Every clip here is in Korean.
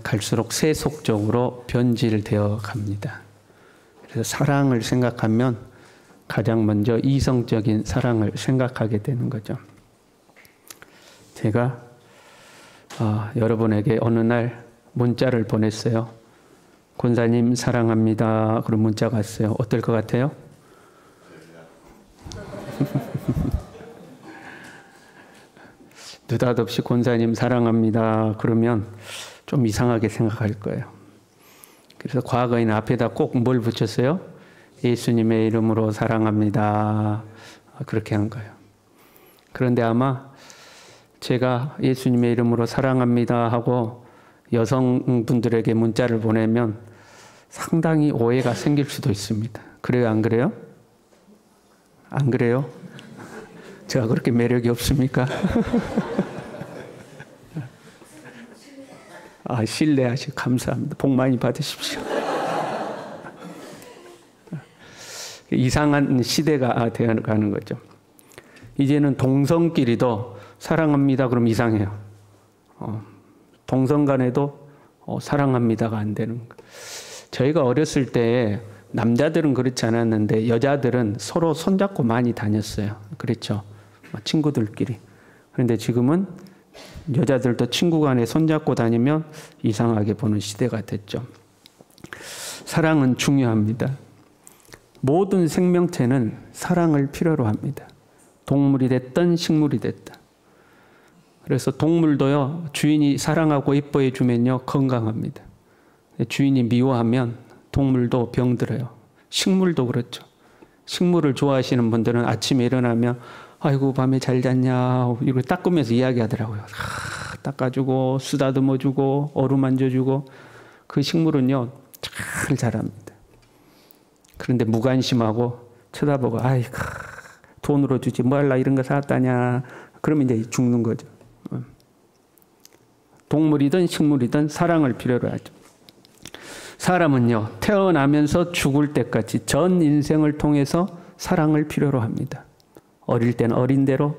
갈수록 세속적으로 변질되어 갑니다. 그래서 사랑을 생각하면 가장 먼저 이성적인 사랑을 생각하게 되는 거죠. 제가 여러분에게 어느 날 문자를 보냈어요. 권사님 사랑합니다. 그런 문자가 왔어요. 어떨 것 같아요? 느닷없이 권사님 사랑합니다. 그러면 좀 이상하게 생각할 거예요. 그래서 과거에는 앞에다 꼭 뭘 붙였어요? 예수님의 이름으로 사랑합니다. 그렇게 한 거예요. 그런데 아마 제가 예수님의 이름으로 사랑합니다 하고 여성분들에게 문자를 보내면 상당히 오해가 생길 수도 있습니다. 그래요, 안 그래요? 안 그래요? 제가 그렇게 매력이 없습니까? 신뢰하시고 감사합니다. 복 많이 받으십시오. 이상한 시대가 되어가는 거죠. 이제는 동성끼리도 사랑합니다 그럼 이상해요. 동성 간에도 사랑합니다가 안 되는 거예요. 저희가 어렸을 때 남자들은 그렇지 않았는데 여자들은 서로 손잡고 많이 다녔어요. 그렇죠? 친구들끼리. 그런데 지금은 여자들도 친구 간에 손잡고 다니면 이상하게 보는 시대가 됐죠. 사랑은 중요합니다. 모든 생명체는 사랑을 필요로 합니다. 동물이 됐든 식물이 됐든. 그래서 동물도요, 주인이 사랑하고 예뻐해 주면요, 건강합니다. 주인이 미워하면 동물도 병들어요. 식물도 그렇죠. 식물을 좋아하시는 분들은 아침에 일어나면 아이고 밤에 잘 잤냐 이걸 닦으면서 이야기하더라고요. 닦아주고 쓰다듬어주고 어루만져주고 그 식물은요 잘 자랍니다. 그런데 무관심하고 쳐다보고 아이고 돈으로 주지 뭐 할라 이런 거 사왔다냐 그러면 이제 죽는 거죠. 동물이든 식물이든 사랑을 필요로 하죠. 사람은요 태어나면서 죽을 때까지 전 인생을 통해서 사랑을 필요로 합니다. 어릴 때는 어린 대로,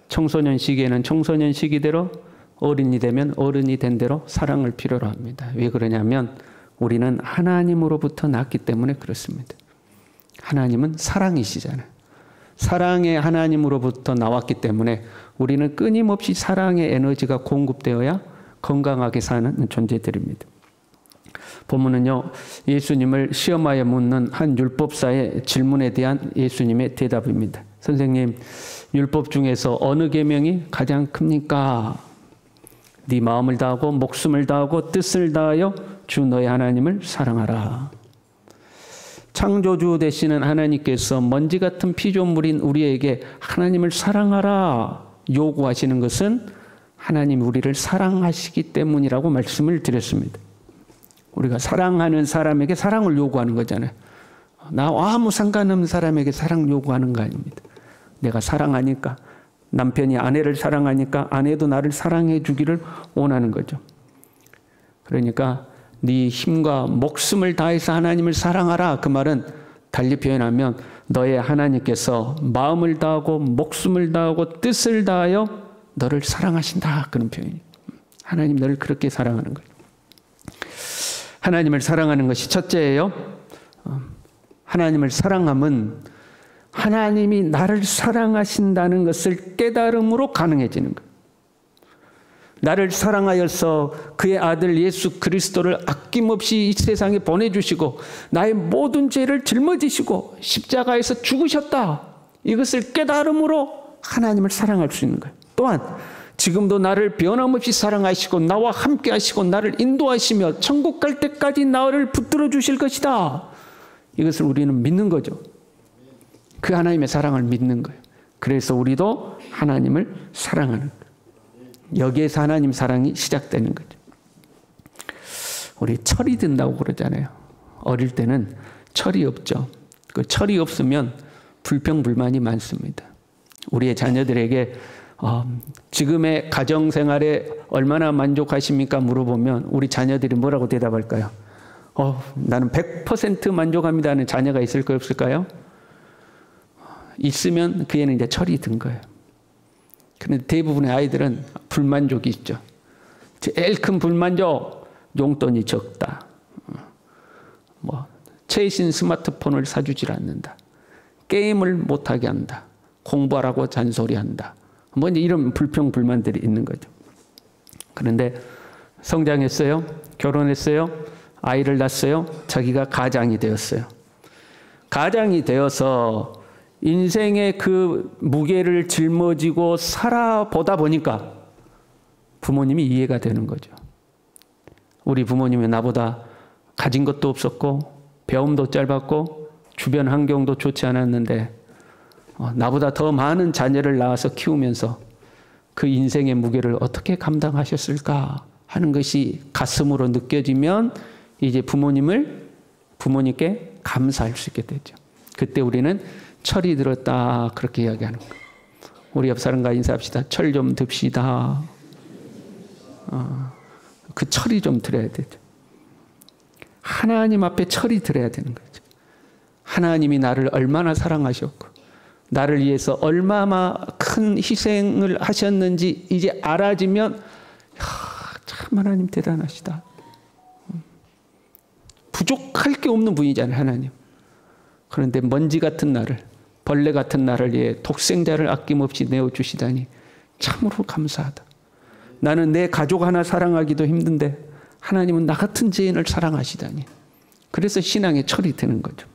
청소년 시기에는 청소년 시기대로, 어른이 되면 어른이 된 대로 사랑을 필요로 합니다. 왜 그러냐면 우리는 하나님으로부터 났기 때문에 그렇습니다. 하나님은 사랑이시잖아요. 사랑의 하나님으로부터 나왔기 때문에 우리는 끊임없이 사랑의 에너지가 공급되어야 건강하게 사는 존재들입니다. 본문은요, 예수님을 시험하여 묻는 한 율법사의 질문에 대한 예수님의 대답입니다. 선생님, 율법 중에서 어느 계명이 가장 큽니까? 네 마음을 다하고 목숨을 다하고 뜻을 다하여 주 너의 하나님을 사랑하라. 창조주 되시는 하나님께서 먼지 같은 피조물인 우리에게 하나님을 사랑하라 요구하시는 것은 하나님 우리를 사랑하시기 때문이라고 말씀을 드렸습니다. 우리가 사랑하는 사람에게 사랑을 요구하는 거잖아요. 나와 아무 상관없는 사람에게 사랑 요구하는 거 아닙니다. 내가 사랑하니까 남편이 아내를 사랑하니까 아내도 나를 사랑해 주기를 원하는 거죠. 그러니까 네 힘과 목숨을 다해서 하나님을 사랑하라. 그 말은 달리 표현하면 너의 하나님께서 마음을 다하고 목숨을 다하고 뜻을 다하여 너를 사랑하신다. 그런 표현이에요. 하나님 너를 그렇게 사랑하는 거예요. 하나님을 사랑하는 것이 첫째예요. 하나님을 사랑함은 하나님이 나를 사랑하신다는 것을 깨달음으로 가능해지는 거예요. 나를 사랑하여서 그의 아들 예수 그리스도를 아낌없이 이 세상에 보내주시고 나의 모든 죄를 짊어지시고 십자가에서 죽으셨다. 이것을 깨달음으로 하나님을 사랑할 수 있는 거예요. 또한 지금도 나를 변함없이 사랑하시고 나와 함께 하시고 나를 인도하시며 천국 갈 때까지 나를 붙들어 주실 것이다. 이것을 우리는 믿는 거죠. 그 하나님의 사랑을 믿는 거예요. 그래서 우리도 하나님을 사랑하는 거예요. 여기에서 하나님 사랑이 시작되는 거죠. 우리 철이 든다고 그러잖아요. 어릴 때는 철이 없죠. 그 철이 없으면 불평불만이 많습니다. 우리의 자녀들에게 지금의 가정생활에 얼마나 만족하십니까? 물어보면 우리 자녀들이 뭐라고 대답할까요? 나는 100% 만족합니다 하는 자녀가 있을까요? 없을까요? 있으면 그 애는 이제 철이 든 거예요. 그런데 대부분의 아이들은 불만족이 있죠. 제일 큰 불만족, 용돈이 적다. 뭐 최신 스마트폰을 사주질 않는다. 게임을 못하게 한다. 공부하라고 잔소리한다. 뭐 이제 이런 불평불만들이 있는 거죠. 그런데 성장했어요. 결혼했어요. 아이를 낳았어요. 자기가 가장이 되었어요. 가장이 되어서 인생의 그 무게를 짊어지고 살아보다 보니까 부모님이 이해가 되는 거죠. 우리 부모님은 나보다 가진 것도 없었고 배움도 짧았고 주변 환경도 좋지 않았는데 나보다 더 많은 자녀를 낳아서 키우면서 그 인생의 무게를 어떻게 감당하셨을까 하는 것이 가슴으로 느껴지면 이제 부모님께 감사할 수 있게 되죠. 그때 우리는 철이 들었다 그렇게 이야기하는 거예요. 우리 옆 사람과 인사합시다. 철 좀 듭시다. 그 철이 좀 들어야 되죠. 하나님 앞에 철이 들어야 되는 거죠. 하나님이 나를 얼마나 사랑하셨고 나를 위해서 얼마나 큰 희생을 하셨는지 이제 알아지면 참 하나님 대단하시다. 부족할 게 없는 분이잖아요, 하나님. 그런데 먼지 같은 나를, 벌레 같은 나를 위해 독생자를 아낌없이 내어주시다니 참으로 감사하다. 나는 내 가족 하나 사랑하기도 힘든데 하나님은 나 같은 죄인을 사랑하시다니. 그래서 신앙의 철이 드는 거죠.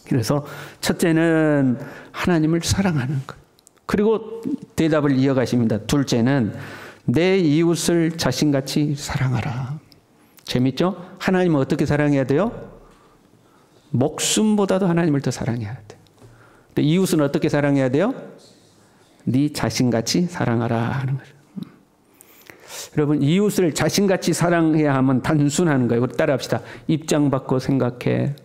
그래서 첫째는 하나님을 사랑하는 것. 그리고 대답을 이어가십니다. 둘째는 내 이웃을 자신같이 사랑하라. 재밌죠? 하나님은 어떻게 사랑해야 돼요? 목숨보다도 하나님을 더 사랑해야 돼요. 근데 이웃은 어떻게 사랑해야 돼요? 네 자신같이 사랑하라 하는 거죠. 여러분 이웃을 자신같이 사랑해야 하면 단순한 거예요. 우리 따라합시다. 입장 바꿔 생각해.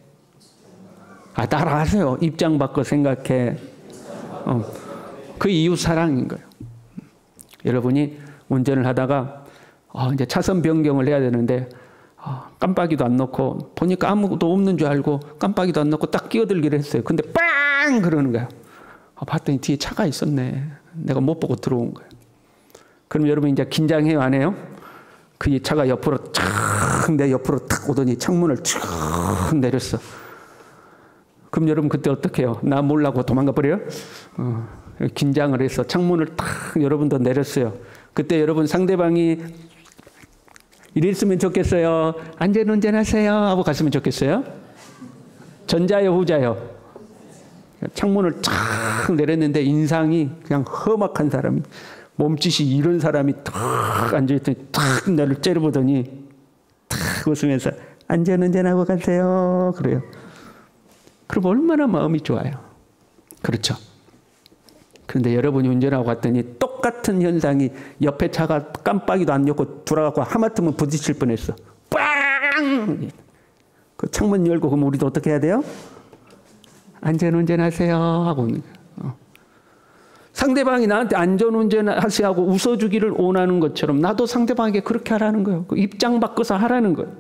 따라하세요. 입장 바꿔 생각해. 그 이웃 사랑인 거예요. 여러분이 운전을 하다가 이제 차선 변경을 해야 되는데 깜빡이도 안 넣고 보니까 아무것도 없는 줄 알고 깜빡이도 안 넣고 딱 끼어들기를 했어요. 근데 빵! 그러는 거예요. 봤더니 뒤에 차가 있었네. 내가 못 보고 들어온 거예요. 그럼 여러분 이제 긴장해요, 안 해요? 그 차가 옆으로 촥 내 옆으로 탁 오더니 창문을 촥 내렸어. 그럼 여러분 그때 어떻게 해요? 나 몰라고 도망가 버려요? 긴장을 해서 창문을 탁 여러분도 내렸어요. 그때 여러분 상대방이 이랬으면 좋겠어요. 안전운전하세요 하고 갔으면 좋겠어요. 전자요, 후자요? 창문을 탁 내렸는데 인상이 그냥 험악한 사람이 몸짓이 이런 사람이 탁 앉아있더니 탁 나를 째려보더니 탁 웃으면서 안전운전하고 가세요 그래요. 그럼 얼마나 마음이 좋아요. 그렇죠. 그런데 여러분이 운전하고 갔더니 똑같은 현상이 옆에 차가 깜빡이도 안 엮고 돌아가고 하마터면 부딪힐 뻔했어. 빵! 그 창문 열고 그럼 우리도 어떻게 해야 돼요? 안전운전하세요 하고 상대방이 나한테 안전운전하세요 하고 웃어주기를 원하는 것처럼 나도 상대방에게 그렇게 하라는 거예요. 그 입장 바꿔서 하라는 거예요.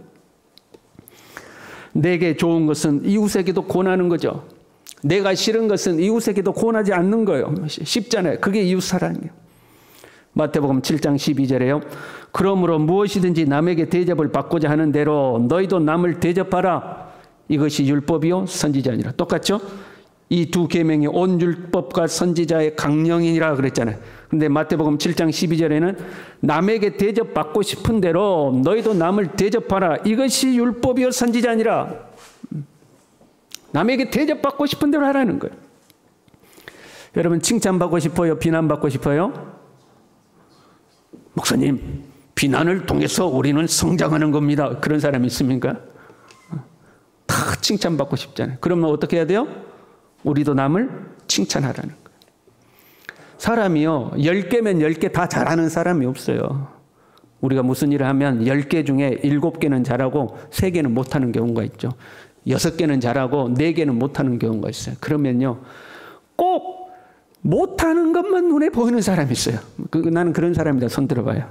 내게 좋은 것은 이웃에게도 권하는 거죠. 내가 싫은 것은 이웃에게도 권하지 않는 거예요. 쉽잖아요. 그게 이웃 사랑이에요. 마태복음 7장 12절에요. 그러므로 무엇이든지 남에게 대접을 받고자 하는 대로 너희도 남을 대접하라. 이것이 율법이요 선지자니라. 똑같죠? 이 두 계명이 온 율법과 선지자의 강령이니라 그랬잖아요. 근데 마태복음 7장 12절에는 남에게 대접받고 싶은 대로 너희도 남을 대접하라. 이것이 율법이요 선지자니라. 남에게 대접받고 싶은 대로 하라는 거예요. 여러분 칭찬받고 싶어요? 비난받고 싶어요? 목사님, 비난을 통해서 우리는 성장하는 겁니다. 그런 사람이 있습니까? 다 칭찬받고 싶잖아요. 그러면 어떻게 해야 돼요? 우리도 남을 칭찬하라는 거예요. 사람이요, 10개면 10개 다 잘하는 사람이 없어요. 우리가 무슨 일을 하면 10개 중에 7개는 잘하고 3개는 못하는 경우가 있죠. 6개는 잘하고 4개는 못하는 경우가 있어요. 그러면요, 꼭 못하는 것만 눈에 보이는 사람이 있어요. 나는 그런 사람이다. 손 들어봐요.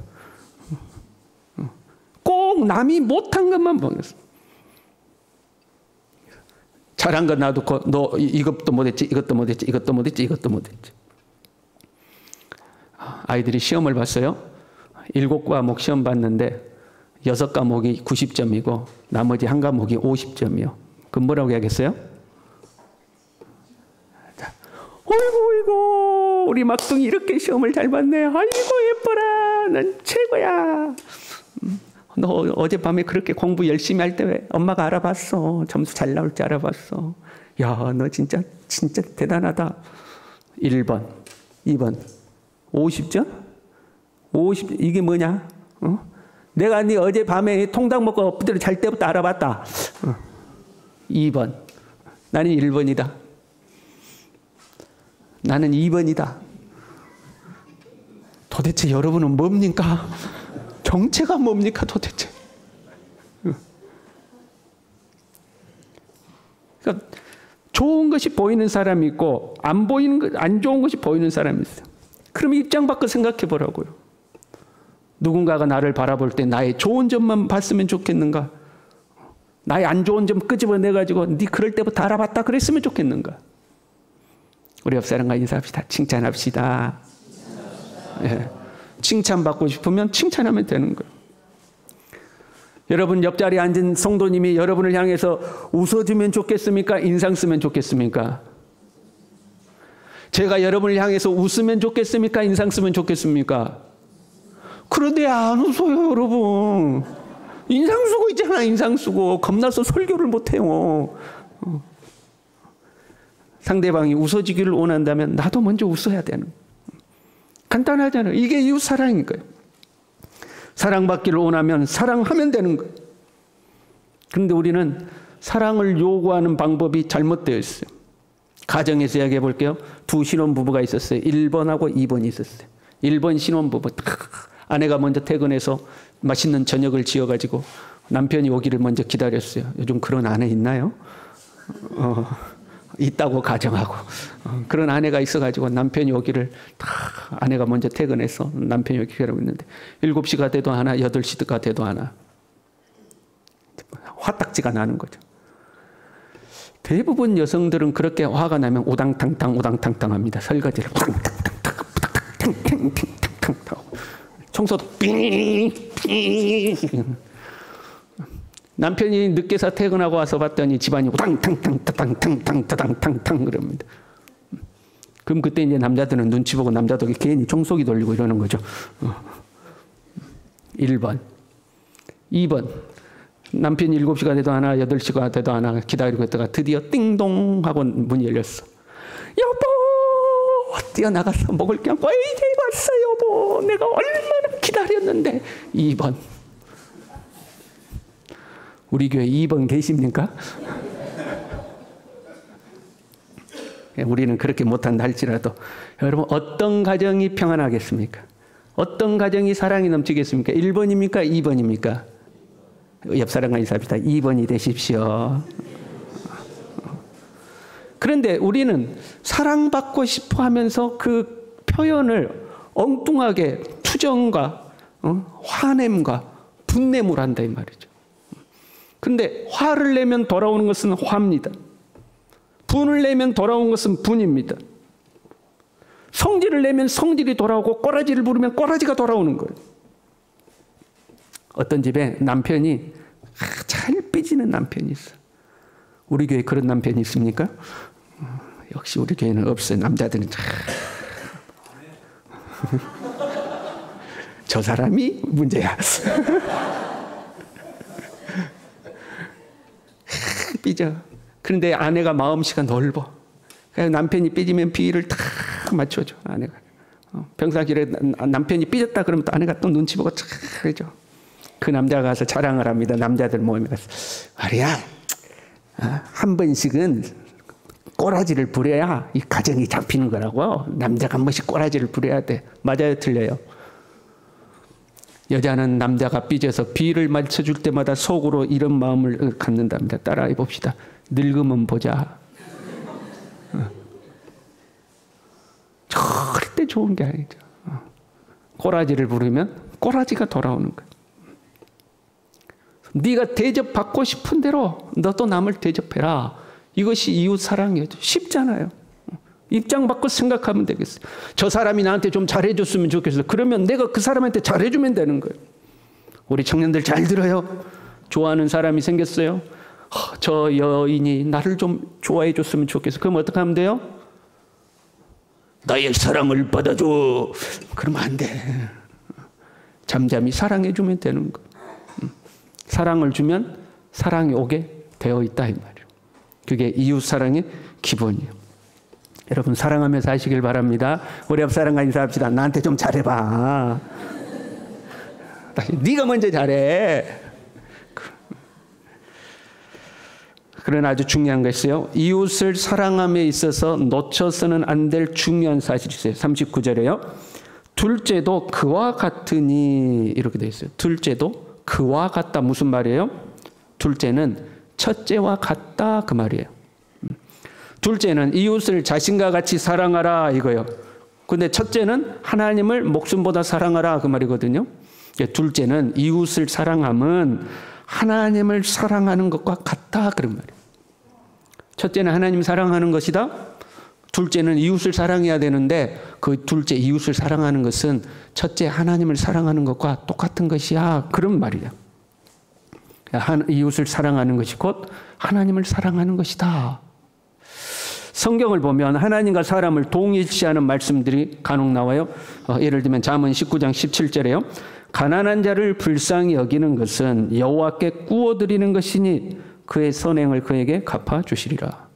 꼭 남이 못한 것만 보는 거예요. 잘한 거 놔두고 너 이것도 못했지, 이것도 못했지, 이것도 못했지, 이것도 못했지. 아이들이 시험을 봤어요. 7과목 시험 봤는데 6과목이 90점이고 나머지 한 과목이 50점이요. 그럼 뭐라고 해야겠어요? 어이구 우리 막둥이 이렇게 시험을 잘 봤네. 아이고 예뻐라. 넌 최고야. 너 어젯밤에 그렇게 공부 열심히 할 때 왜 엄마가 알아봤어. 점수 잘 나올 줄 알아봤어. 야, 너 진짜 대단하다. 1번, 2번, 50점? 50, 이게 뭐냐? 내가 네 어젯밤에 통닭 먹고 엎드려 잘 때부터 알아봤다. 2번, 나는 1번이다. 나는 2번이다. 도대체 여러분은 뭡니까? 정체가 뭡니까 도대체? 그러니까 좋은 것이 보이는 사람이 있고 안 좋은 것이 보이는 사람이 있어요. 그럼 입장 바꿔 생각해 보라고요. 누군가가 나를 바라볼 때 나의 좋은 점만 봤으면 좋겠는가? 나의 안 좋은 점 끄집어내가지고 네 그럴 때부터 알아봤다 그랬으면 좋겠는가? 우리 옆 사람과 인사합시다. 칭찬합시다. 예. 칭찬받고 싶으면 칭찬하면 되는 거예요. 여러분 옆자리에 앉은 성도님이 여러분을 향해서 웃어주면 좋겠습니까? 인상 쓰면 좋겠습니까? 제가 여러분을 향해서 웃으면 좋겠습니까? 인상 쓰면 좋겠습니까? 그런데 안 웃어요 여러분. 인상 쓰고 있잖아. 인상 쓰고 겁나서 설교를 못해요. 상대방이 웃어지기를 원한다면 나도 먼저 웃어야 되는. 간단하잖아요. 이게 이웃 사랑인 거예요. 사랑받기를 원하면 사랑하면 되는 거예요. 그런데 우리는 사랑을 요구하는 방법이 잘못되어 있어요. 가정에서 이야기해 볼게요. 두 신혼부부가 있었어요. 1번하고 2번이 있었어요. 1번 신혼부부 아내가 먼저 퇴근해서 맛있는 저녁을 지어가지고 남편이 오기를 먼저 기다렸어요. 요즘 그런 아내 있나요? 있다고 가정하고 그런 아내가 있어가지고 남편이 오기를 아내가 먼저 퇴근해서 남편이 오기 기다리고 있는데 7시가 돼도 하나 8시가 돼도 하나 화딱지가 나는 거죠. 대부분 여성들은 그렇게 화가 나면 우당탕탕 합니다. 설거지를 우당탕탕 청소도 삥 남편이 늦게서 퇴근하고 와서 봤더니 집안이 우당탕탕 그럽니다. 그럼 그때 이제 남자들은 눈치 보고 남자도 괜히 청소기 돌리고 이러는 거죠. 1번. 2번. 남편이 7시가 돼도 하나 8시가 돼도 하나 기다리고 있다가 드디어 띵동 하고 문이 열렸어. 여보! 뛰어나가서 먹을 게 없고 이제 왔어 여보. 내가 얼마나 기다렸는데. 2번. 우리 교회 2번 계십니까? 우리는 그렇게 못한다 할지라도 여러분 어떤 가정이 평안하겠습니까? 어떤 가정이 사랑이 넘치겠습니까? 1번입니까? 2번입니까? 옆 사람과 인사합시다. 2번이 되십시오. 그런데 우리는 사랑받고 싶어 하면서 그 표현을 엉뚱하게 투정과 화냄과 분냄으로 한다 이 말이죠. 그런데 화를 내면 돌아오는 것은 화입니다. 분을 내면 돌아오는 것은 분입니다. 성질을 내면 성질이 돌아오고 꼬라지를 부르면 꼬라지가 돌아오는 거예요. 어떤 집에 남편이 잘 삐지는 남편이 있어요. 우리 교회에 그런 남편이 있습니까? 역시 우리 교회는 없어요. 남자들은 저 사람이 문제야. 삐져. 그런데 아내가 마음씨가 넓어. 그래서 남편이 삐지면 비위를 탁 맞춰줘. 아내가. 평상시에 남편이 삐졌다 그러면 또 아내가 또 눈치 보고 탁 해줘. 그 남자가 가서 자랑을 합니다. 남자들 모임에 가서. 말이야. 한 번씩은 꼬라지를 부려야 이 가정이 잡히는 거라고. 남자가 한 번씩 꼬라지를 부려야 돼. 맞아요? 틀려요? 여자는 남자가 삐져서 비를 맞춰줄 때마다 속으로 이런 마음을 갖는답니다. 따라해 봅시다. 늙으면 보자. 절대 좋은 게 아니죠. 꼬라지를 부르면 꼬라지가 돌아오는 거예요. 네가 대접받고 싶은 대로 너도 남을 대접해라. 이것이 이웃 사랑이에요. 쉽잖아요. 입장 바꿔 생각하면 되겠어요. 저 사람이 나한테 좀 잘해줬으면 좋겠어. 그러면 내가 그 사람한테 잘해주면 되는 거예요. 우리 청년들 잘 들어요. 좋아하는 사람이 생겼어요. 저 여인이 나를 좀 좋아해 줬으면 좋겠어. 그럼 어떻게 하면 돼요? 나의 사랑을 받아줘. 그러면 안 돼. 잠잠히 사랑해 주면 되는 거. 사랑을 주면 사랑이 오게 되어 있다 이 말이에요. 그게 이웃 사랑의 기본이에요. 여러분 사랑하며 사시길 바랍니다. 우리 앞 사람과 인사합시다. 나한테 좀 잘해봐. 다시 네가 먼저 잘해. 그러나 아주 중요한 것이요. 이웃을 사랑함에 있어서 놓쳐서는 안 될 중요한 사실이 있어요. 39절에요. 둘째도 그와 같으니 이렇게 되어 있어요. 둘째도 그와 같다. 무슨 말이에요? 둘째는 첫째와 같다 그 말이에요. 둘째는 이웃을 자신과 같이 사랑하라 이거요. 근데 첫째는 하나님을 목숨보다 사랑하라 그 말이거든요. 둘째는 이웃을 사랑함은 하나님을 사랑하는 것과 같다 그런 말이에요. 첫째는 하나님 사랑하는 것이다. 둘째는 이웃을 사랑해야 되는데 그 둘째 이웃을 사랑하는 것은 첫째 하나님을 사랑하는 것과 똑같은 것이야 그런 말이에요. 이웃을 사랑하는 것이 곧 하나님을 사랑하는 것이다. 성경을 보면 하나님과 사람을 동일시하는 말씀들이 간혹 나와요. 예를 들면 잠언 19장 17절에요. 가난한 자를 불쌍히 여기는 것은 여호와께 구워드리는 것이니 그의 선행을 그에게 갚아주시리라.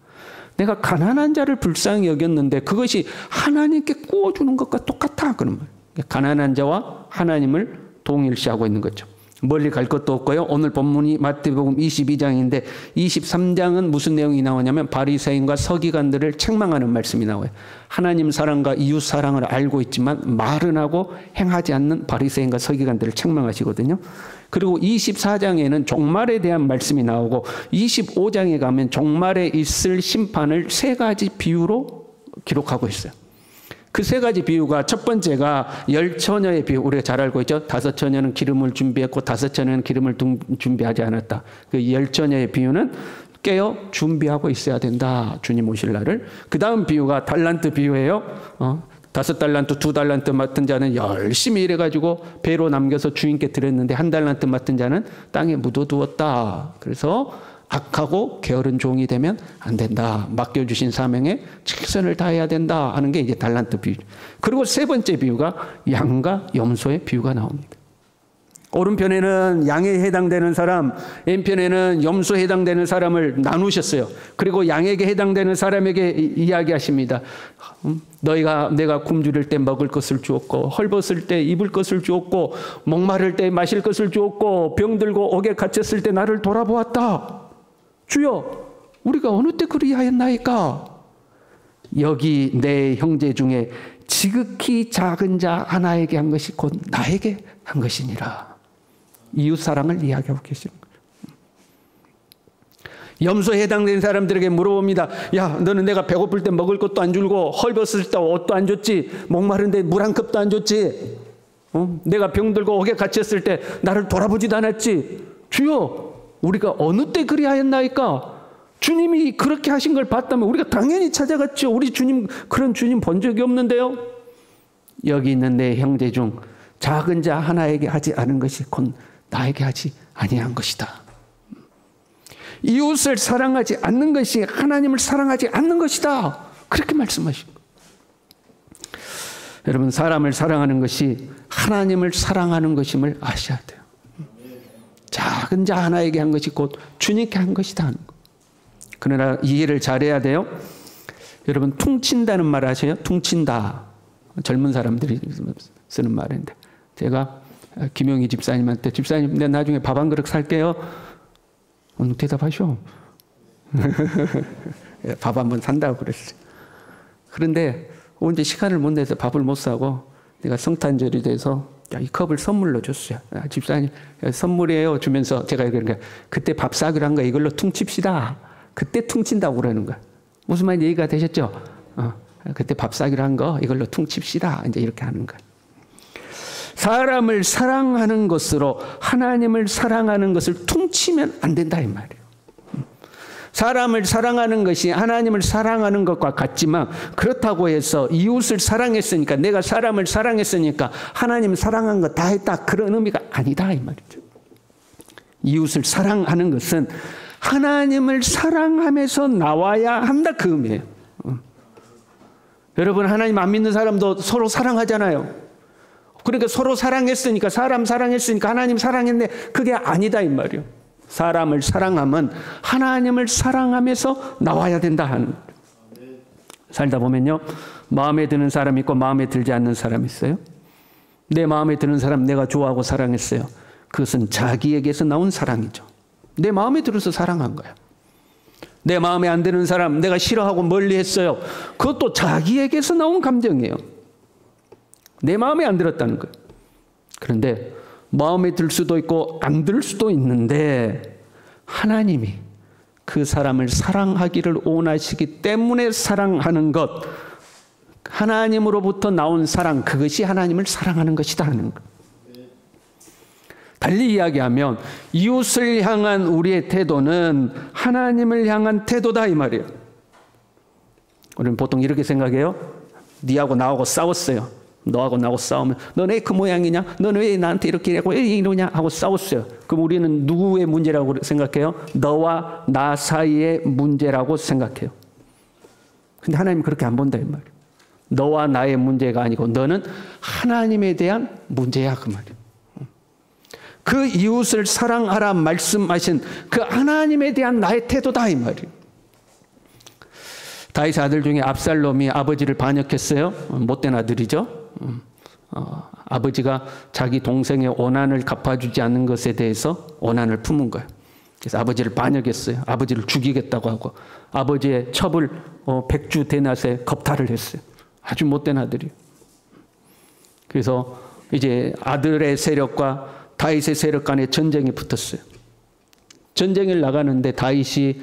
내가 가난한 자를 불쌍히 여겼는데 그것이 하나님께 구워주는 것과 똑같아. 그런 말. 가난한 자와 하나님을 동일시하고 있는 거죠. 멀리 갈 것도 없고요. 오늘 본문이 마태복음 22장인데 23장은 무슨 내용이 나오냐면 바리새인과 서기관들을 책망하는 말씀이 나와요. 하나님 사랑과 이웃 사랑을 알고 있지만 말은 하고 행하지 않는 바리새인과 서기관들을 책망하시거든요. 그리고 24장에는 종말에 대한 말씀이 나오고 25장에 가면 종말에 있을 심판을 세 가지 비유로 기록하고 있어요. 그 세 가지 비유가 첫 번째가 10처녀의 비유. 우리가 잘 알고 있죠. 5처녀는 기름을 준비했고 5처녀는 기름을 준비하지 않았다. 그 10처녀의 비유는 깨어 준비하고 있어야 된다. 주님 오실 날을. 그 다음 비유가 달란트 비유예요. 5달란트, 2달란트 맡은 자는 열심히 일해가지고 배로 남겨서 주인께 드렸는데 1달란트 맡은 자는 땅에 묻어두었다. 그래서 악하고 게으른 종이 되면 안 된다. 맡겨주신 사명에 최선을 다해야 된다 하는 게 이제 달란트 비유. 그리고 세 번째 비유가 양과 염소의 비유가 나옵니다. 오른편에는 양에 해당되는 사람, 왼편에는 염소에 해당되는 사람을 나누셨어요. 그리고 양에게 해당되는 사람에게 이야기하십니다. 내가 굶주릴 때 먹을 것을 주었고 헐벗을 때 입을 것을 주었고 목마를 때 마실 것을 주었고 병들고 옥에 갇혔을 때 나를 돌아보았다. 주여 우리가 어느 때 그리하였나이까? 여기 내 형제 중에 지극히 작은 자 하나에게 한 것이 곧 나에게 한 것이니라. 이웃사랑을 이야기하고 계시는 거예요. 염소에 해당된 사람들에게 물어봅니다. 야, 너는 내가 배고플 때 먹을 것도 안 주고 헐벗을 때 옷도 안 줬지, 목마른데 물 한 컵도 안 줬지, 내가 병들고 옥에 갇혔을 때 나를 돌아보지도 않았지. 주여 우리가 어느 때 그리하였나이까? 주님이 그렇게 하신 걸 봤다면 우리가 당연히 찾아갔죠. 우리 주님 그런 주님 본 적이 없는데요. 여기 있는 내 형제 중 작은 자 하나에게 하지 않은 것이 곧 나에게 하지 아니한 것이다. 이웃을 사랑하지 않는 것이 하나님을 사랑하지 않는 것이다. 그렇게 말씀하신 거예요. 여러분 사람을 사랑하는 것이 하나님을 사랑하는 것임을 아셔야 돼요. 작은 자 하나에게 한 것이 곧 주님께 한 것이다 하는 거. 그러나 이해를 잘해야 돼요. 여러분 퉁친다는 말 아세요? 퉁친다. 젊은 사람들이 쓰는 말인데 제가 김용희 집사님한테 집사님 내가 나중에 밥 한 그릇 살게요. 오늘 대답하셔. 밥 한 번 산다고 그랬어요. 그런데 언제 시간을 못 내서 밥을 못 사고 내가 성탄절이 돼서 이 컵을 선물로 줬어요. 집사님 선물이에요 주면서 제가 그러니까 그때 밥 사기로 한 거 이걸로 퉁칩시다. 그때 퉁친다고 그러는 거야. 무슨 말인지 이해가 되셨죠? 그때 밥 사기로 한 거 이걸로 퉁칩시다. 이제 이렇게 하는 거야. 사람을 사랑하는 것으로 하나님을 사랑하는 것을 퉁치면 안 된다 이 말이에요. 사람을 사랑하는 것이 하나님을 사랑하는 것과 같지만 그렇다고 해서 이웃을 사랑했으니까 내가 사람을 사랑했으니까 하나님 사랑한 거 다 했다 그런 의미가 아니다 이 말이죠. 이웃을 사랑하는 것은 하나님을 사랑하면서 나와야 한다 그 의미예요. 여러분 하나님 안 믿는 사람도 서로 사랑하잖아요. 그러니까 서로 사랑했으니까 사람 사랑했으니까 하나님 사랑했네 그게 아니다 이 말이에요. 사람을 사랑하면 하나님을 사랑하면서 나와야 된다 하는. 살다 보면요 마음에 드는 사람 있고 마음에 들지 않는 사람 있어요. 내 마음에 드는 사람 내가 좋아하고 사랑했어요. 그것은 자기에게서 나온 사랑이죠. 내 마음에 들어서 사랑한 거야. 내 마음에 안 드는 사람 내가 싫어하고 멀리했어요. 그것도 자기에게서 나온 감정이에요. 내 마음에 안 들었다는 거예요. 그런데 마음에 들 수도 있고 안 들 수도 있는데 하나님이 그 사람을 사랑하기를 원하시기 때문에 사랑하는 것, 하나님으로부터 나온 사랑, 그것이 하나님을 사랑하는 것이다 하는 것. 달리 이야기하면 이웃을 향한 우리의 태도는 하나님을 향한 태도다 이 말이에요. 우리는 보통 이렇게 생각해요. 니하고 나하고 싸웠어요. 너하고 나하고 싸우면 너는 왜 그 모양이냐? 너는 왜 나한테 이렇게 하고 왜 이러냐? 하고 싸웠어요. 그럼 우리는 누구의 문제라고 생각해요? 너와 나 사이의 문제라고 생각해요. 근데 하나님은 그렇게 안 본다 이 말이에요. 너와 나의 문제가 아니고 너는 하나님에 대한 문제야 그 말이에요. 그 이웃을 사랑하라 말씀하신 그 하나님에 대한 나의 태도다 이 말이에요. 다윗의 아들 중에 압살롬이 아버지를 반역했어요. 못된 아들이죠. 아버지가 자기 동생의 원한을 갚아주지 않는 것에 대해서 원한을 품은 거예요. 그래서 아버지를 반역했어요. 아버지를 죽이겠다고 하고 아버지의 첩을 백주 대낮에 겁탈을 했어요. 아주 못된 아들이에요. 그래서 이제 아들의 세력과 다윗의 세력 간에 전쟁이 붙었어요. 전쟁을 나가는데 다윗이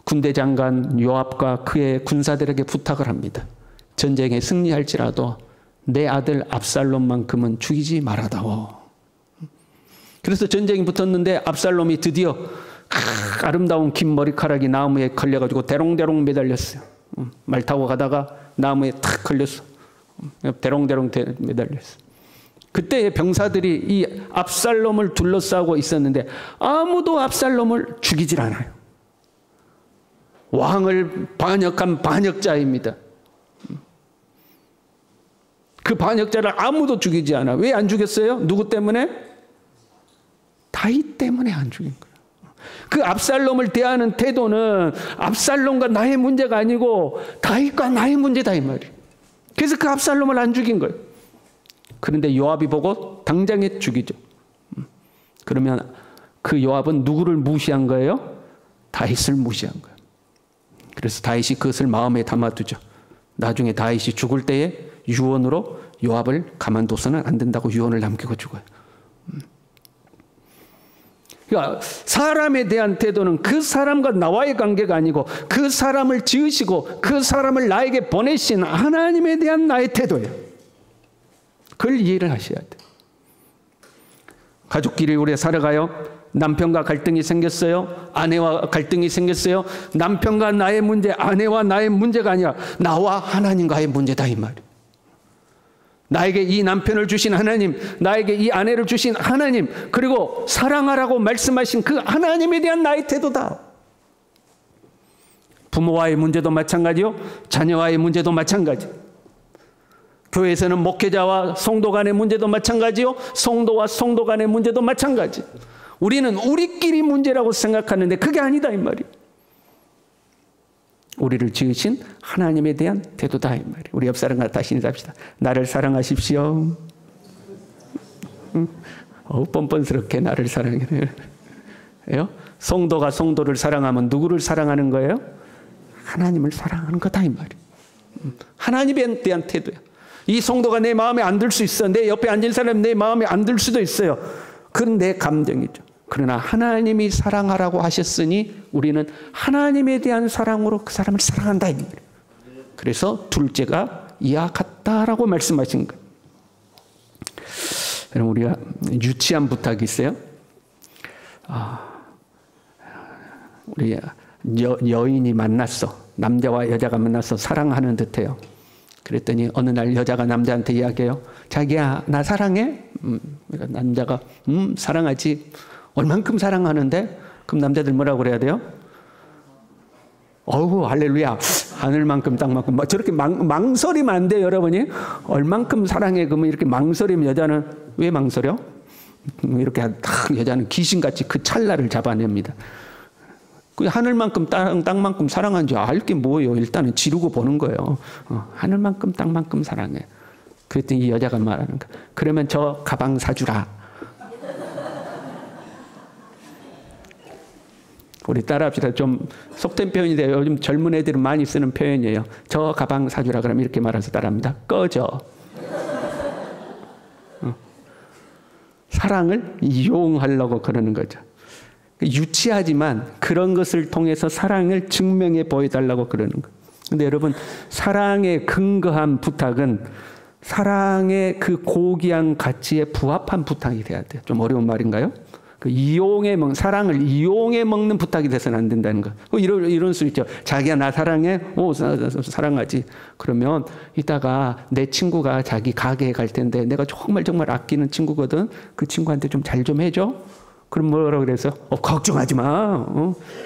군대 장관 요압과 그의 군사들에게 부탁을 합니다. 전쟁에 승리할지라도 내 아들 압살롬만큼은 죽이지 말아다오. 그래서 전쟁이 붙었는데 압살롬이 드디어 아름다운 긴 머리카락이 나무에 걸려가지고 대롱대롱 매달렸어요. 말 타고 가다가 나무에 탁 걸렸어. 대롱대롱 매달렸어. 그때 병사들이 이 압살롬을 둘러싸고 있었는데 아무도 압살롬을 죽이질 않아요. 왕을 반역한 반역자입니다. 그 반역자를 아무도 죽이지 않아. 왜 안 죽였어요? 누구 때문에? 다윗 때문에 안 죽인 거예요. 그 압살롬을 대하는 태도는 압살롬과 나의 문제가 아니고 다윗과 나의 문제다 이 말이에요. 그래서 그 압살롬을 안 죽인 거예요. 그런데 요압이 보고 당장에 죽이죠. 그러면 그 요압은 누구를 무시한 거예요? 다윗을 무시한 거예요. 그래서 다윗이 그것을 마음에 담아두죠. 나중에 다윗이 죽을 때에 유언으로 요압을 가만둬서는 안 된다고 유언을 남기고 죽어요. 그러니까 사람에 대한 태도는 그 사람과 나와의 관계가 아니고 그 사람을 지으시고 그 사람을 나에게 보내신 하나님에 대한 나의 태도예요. 그걸 이해를 하셔야 돼요. 가족끼리 우리가 살아가요. 남편과 갈등이 생겼어요. 아내와 갈등이 생겼어요. 남편과 나의 문제, 아내와 나의 문제가 아니라 나와 하나님과의 문제다 이 말이에요. 나에게 이 남편을 주신 하나님, 나에게 이 아내를 주신 하나님, 그리고 사랑하라고 말씀하신 그 하나님에 대한 나의 태도다. 부모와의 문제도 마찬가지요. 자녀와의 문제도 마찬가지. 교회에서는 목회자와 성도 간의 문제도 마찬가지요. 성도와 성도 간의 문제도 마찬가지. 우리는 우리끼리 문제라고 생각하는데 그게 아니다 이 말이에요. 우리를 지으신 하나님에 대한 태도다 이 말이에요. 우리 옆 사람과 다시 인사합시다. 나를 사랑하십시오. 뻔뻔스럽게 나를 사랑해요. 성도가 성도를 사랑하면 누구를 사랑하는 거예요? 하나님을 사랑하는 거다 이 말이에요. 하나님에 대한 태도야. 이 성도가 내 마음에 안 들 수 있어. 내 옆에 앉은 사람이 내 마음에 안 들 수도 있어요. 그건 내 감정이죠. 그러나 하나님이 사랑하라고 하셨으니 우리는 하나님에 대한 사랑으로 그 사람을 사랑한다 이 말이에요. 그래서 둘째가 이와 같다라고 말씀하신 거예요. 여러분 우리가 유치한 부탁이 있어요. 우리 여인이 만났어. 남자와 여자가 만나서 사랑하는 듯해요. 그랬더니 어느 날 여자가 남자한테 이야기해요. 자기야 나 사랑해? 그러니까 남자가 사랑하지. 얼만큼 사랑하는데? 그럼 남자들 뭐라고 그래야 돼요? 어우, 할렐루야. 하늘만큼 땅만큼. 저렇게 망설이면 안 돼요, 여러분이. 얼만큼 사랑해. 그러면 이렇게 망설이면 여자는 왜 망설여? 이렇게 딱 여자는 귀신같이 그 찰나를 잡아냅니다. 그 하늘만큼 땅만큼 사랑하는지 알 게 뭐예요? 일단은 지르고 보는 거예요. 하늘만큼 땅만큼 사랑해. 그랬더니 이 여자가 말하는 거야. 그러면 저 가방 사주라. 우리 따라합시다. 좀 속된 표현인데 요즘 젊은 애들은 많이 쓰는 표현이에요. 저 가방 사주라 그러면 이렇게 말해서 따라합니다. 꺼져. 사랑을 이용하려고 그러는 거죠. 유치하지만 그런 것을 통해서 사랑을 증명해 보여달라고 그러는 거예요. 근데 여러분, 사랑에 근거한 부탁은 사랑의 그 고귀한 가치에 부합한 부탁이 돼야 돼요. 좀 어려운 말인가요? 사랑을 이용해 먹는 부탁이 돼서는 안 된다는 거. 이런 수 있죠. 자기야, 나 사랑해? 사랑하지. 그러면 이따가 내 친구가 자기 가게에 갈 텐데 내가 정말 아끼는 친구거든. 그 친구한테 좀 잘 좀 해줘. 그럼 뭐라고 그래서? 걱정하지 마.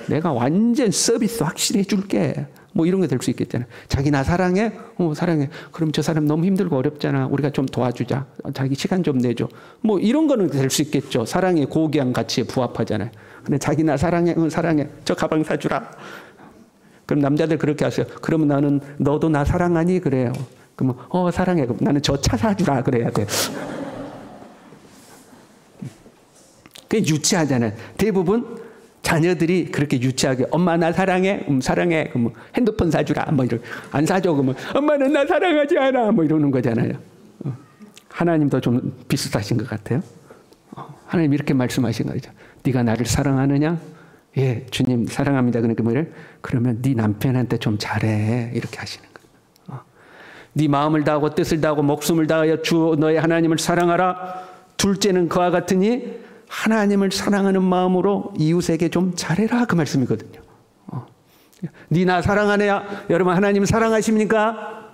내가 완전 서비스 확실히 해줄게. 뭐 이런 게 될 수 있겠잖아요. 자기 나 사랑해? 사랑해. 그럼 저 사람 너무 힘들고 어렵잖아. 우리가 좀 도와주자. 자기 시간 좀 내줘. 뭐 이런 거는 될 수 있겠죠. 사랑의 고귀한 가치에 부합하잖아요. 근데 자기 나 사랑해? 사랑해. 저 가방 사주라. 그럼 남자들 그렇게 하세요. 그러면 너도 나 사랑하니? 그래요. 그러면 사랑해. 그럼 나는 저 차 사주라. 그래야 돼. 그게 유치하잖아요. 대부분 자녀들이 그렇게 유치하게 엄마 나 사랑해? 사랑해. 그러면 핸드폰 사주라. 뭐 이런. 안 사줘. 그러면 엄마는 나 사랑하지 않아. 뭐 이러는 거잖아요. 하나님도 좀 비슷하신 것 같아요. 하나님 이렇게 말씀하신 거죠. 네가 나를 사랑하느냐? 예, 주님 사랑합니다. 그러니까 뭐래? 그러면 네 남편한테 좀 잘해. 이렇게 하시는 거예요. 네 마음을 다하고 뜻을 다하고 목숨을 다하여 주 너의 하나님을 사랑하라. 둘째는 그와 같으니 하나님을 사랑하는 마음으로 이웃에게 좀 잘해라. 그 말씀이거든요. 네 나 사랑하네요. 여러분 하나님 사랑하십니까?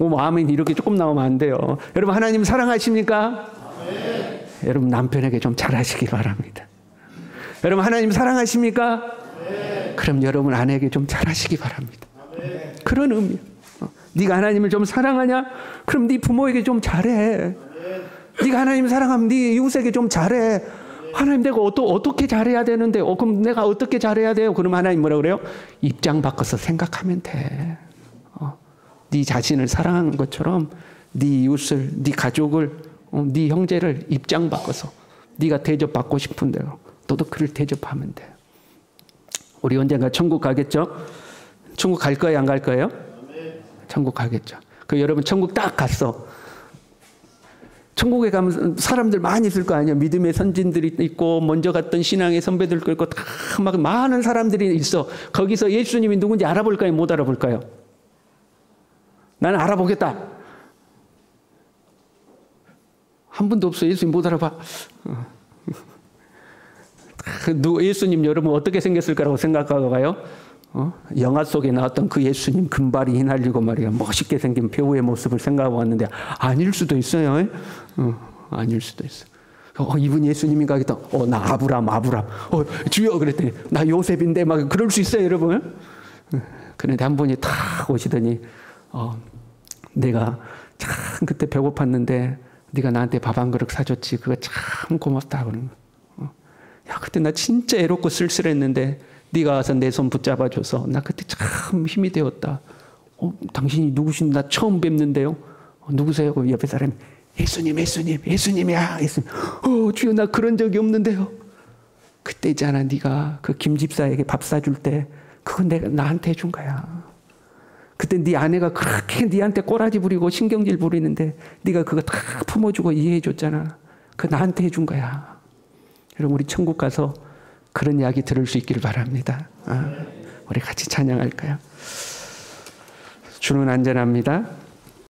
아멘. 이렇게 조금 나오면 안 돼요. 여러분 하나님 사랑하십니까? 네. 여러분 남편에게 좀 잘하시기 바랍니다. 여러분 하나님 사랑하십니까? 네. 그럼 여러분 아내에게 좀 잘하시기 바랍니다. 네. 그런 의미. 네가 하나님을 좀 사랑하냐? 그럼 네 부모에게 좀 잘해. 네가 하나님 사랑하면 네 이웃에게 좀 잘해. 하나님 내가 어떻게 잘해야 되는데 그럼 내가 어떻게 잘해야 돼요? 그럼 하나님 뭐라 그래요? 입장 바꿔서 생각하면 돼. 네 자신을 사랑하는 것처럼 네 이웃을, 네 가족을, 네 형제를 입장 바꿔서 네가 대접받고 싶은 대로 너도 그를 대접하면 돼. 우리 언젠가 천국 가겠죠? 천국 갈 거예요? 안 갈 거예요? 천국 가겠죠. 여러분 천국 딱 갔어. 천국에 가면 사람들 많이 있을 거 아니에요. 믿음의 선진들이 있고 먼저 갔던 신앙의 선배들도 있고 다 막 많은 사람들이 있어. 거기서 예수님이 누군지 알아볼까요? 못 알아볼까요? 나는 알아보겠다. 한 분도 없어. 예수님 못 알아봐. 예수님 여러분 어떻게 생겼을 거라고 생각하고 가요? 영화 속에 나왔던 그 예수님 금발이 휘날리고 말이야 멋있게 생긴 배우의 모습을 생각하고 왔는데 아닐 수도 있어요. 아닐 수도 있어. 이분 예수님인가 하겠다. 나 아브람. 주여 그랬더니 나 요셉인데 막 그럴 수 있어요, 여러분. 그런데 한 분이 탁 오시더니 내가 참 그때 배고팠는데 네가 나한테 밥 한 그릇 사줬지. 그거 참 고맙다 그러는 거. 야 그때 나 진짜 애롭고 쓸쓸했는데 네가 와서 내 손 붙잡아줘서 나 그때 참 힘이 되었다. 당신이 누구신지 나 처음 뵙는데요. 누구세요? 그 옆에 사람이 예수님이야. 주여 나 그런 적이 없는데요. 그때 있잖아 네가 그 김 집사에게 밥 사줄 때 그건 내가 나한테 해준 거야. 그때 네 아내가 그렇게 네한테 꼬라지 부리고 신경질 부리는데 네가 그거 다 품어주고 이해해줬잖아. 그거 나한테 해준 거야. 여러분 우리 천국 가서 그런 이야기 들을 수 있기를 바랍니다. 우리 같이 찬양할까요? 주는 안전합니다.